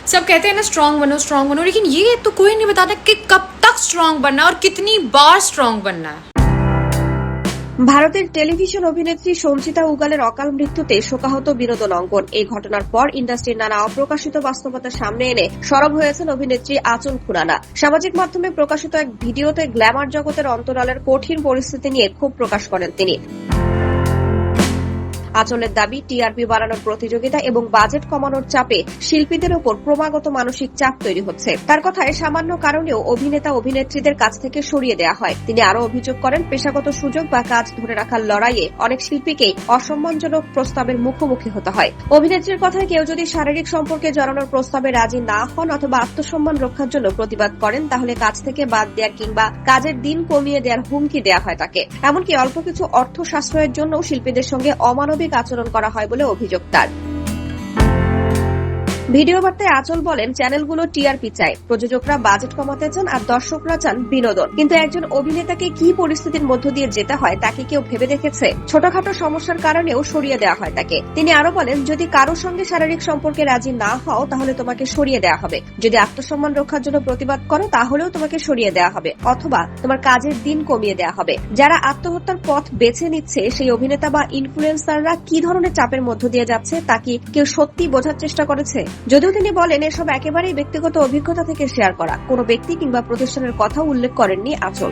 सब कहते हैं ना स्ट्रांग बनो, लेकिन ये तो कोई नहीं बताता कि कब तक स्ट्रांग बनना और कितनी बार स्ट्रांग बनना है। ভারতের টেলিভিশন অভিনেত্রী সঞ্চিতা উগালের অকাল মৃত্যুতে শোকাহত বিনোদন অঙ্গন। এই ঘটনার পর ইন্ডাস্ট্রির নানা অপ্রকাশিত বাস্তবতা সামনে এনে সরব হয়েছেন অভিনেত্রী আঁচল খুরানা। সামাজিক মাধ্যমে প্রকাশিত এক ভিডিওতে গ্ল্যামার জগতের অন্তরালের কঠিন পরিস্থিতি নিয়ে ক্ষোভ প্রকাশ করেন তিনি। আঁচলের দাবি, টিআরপি বাড়ানোর প্রতিযোগিতা এবং বাজেট কমানোর চাপে শিল্পীদের ওপর ক্রমাগত মানসিক চাপ তৈরি হচ্ছে। তার কথায় সামান্য কারণেও অভিনেতা অভিনেত্রীদের কাছ থেকে সরিয়ে দেওয়া হয়। তিনি আরও অভিযোগ করেন, পেশাগত সুযোগ বা কাজ ধরে রাখার লড়াইয়ে অনেক শিল্পীকেই অসম্মানজনক প্রস্তাবের মুখোমুখি হতে হয়। অভিনেত্রীর কথায়, কেউ যদি শারীরিক সম্পর্কে জড়ানোর প্রস্তাবে রাজি না হন অথবা আত্মসম্মান রক্ষার জন্য প্রতিবাদ করেন, তাহলে কাজ থেকে বাদ দেওয়া কিংবা কাজের দিন কমিয়ে দেওয়ার হুমকি দেওয়া হয় তাকে। এমনকি অল্প কিছু অর্থ সাশ্রয়ের জন্য শিল্পীদের সঙ্গে অমানবিক আচরণ করা হয় বলে অভিযোগ তার। ভিডিও বার্তায় আঁচল বলেন, চ্যানেলগুলো টিআরপি চায়, প্রযোজকরা বাজেট কমাতে চান আর দর্শকরা চান বিনোদন। কিন্তু একজন অভিনেতাকে কি পরিস্থিতির মধ্য দিয়ে যেতে হয় তাকে কেউ ভেবে দেখেছে? ছোটখাটো সমস্যার কারণেও সরিয়ে দেওয়া হয় তাকে। তিনি আরো বলেন, যদি কারোর সঙ্গে শারীরিক সম্পর্কে রাজি না হও তাহলে তোমাকে সরিয়ে দেওয়া হবে। যদি আত্মসম্মান রক্ষার জন্য প্রতিবাদ করো তাহলেও তোমাকে সরিয়ে দেওয়া হবে অথবা তোমার কাজের দিন কমিয়ে দেওয়া হবে। যারা আত্মহত্যার পথ বেছে নিচ্ছে সেই অভিনেতা বা ইনফ্লুয়েন্সাররা কি ধরনের চাপের মধ্য দিয়ে যাচ্ছে তা কি কেউ সত্যি বোঝার চেষ্টা করেছে? যদিও তিনি বলেন, এসব একেবারেই ব্যক্তিগত অভিজ্ঞতা থেকে শেয়ার করা, কোনো ব্যক্তি কিংবা প্রতিষ্ঠানের কথা উল্লেখ করেননি আঁচল।